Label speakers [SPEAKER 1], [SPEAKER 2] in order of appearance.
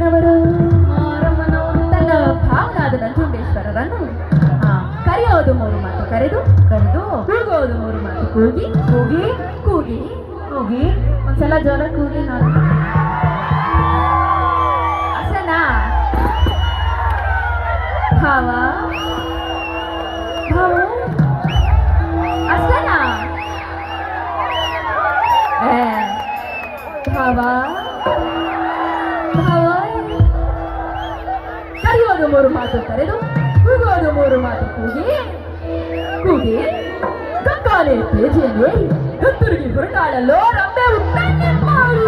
[SPEAKER 1] ಮಾರಮ್ಮನವರು ತನ್ನ ಭಾವನಾದ ನಂಜುಂಡೇಶ್ವರರನ್ನು ಕರೆಯೋದು ಮೂರು ಮಾತು ಕರೆದು ಕೂಗೋದು ಮೂರು ಮಾತು ಕೂಗಿ ಕೂಗಿ ಕೂಗಿ ಕೂಗಿ ಒಂದ್ಸಲ ಜೋರ ಕೂಗಿ ನೋಡಿ ಅಸನಾ ಭಾವ ಭಾವ ಅಸನಾ ಭಾವ ಭಾವ ಕರೆಯೋದು ಮೂರು ಮಾತು ಕರೆದು ಕೂಗೋದು ಮೂರು ಮಾತು ಕೂಗಿ ಕೂಗಿ ಗಂಗಾಲೆ ತೇಜೆಯಲ್ಲಿ ಗತ್ತುರುಗಿ ಹೊರಟಾಳಲ್ಲೋ ರಂಬೆ ಉತ್ತನ್ನೆ ಮಾಡಿ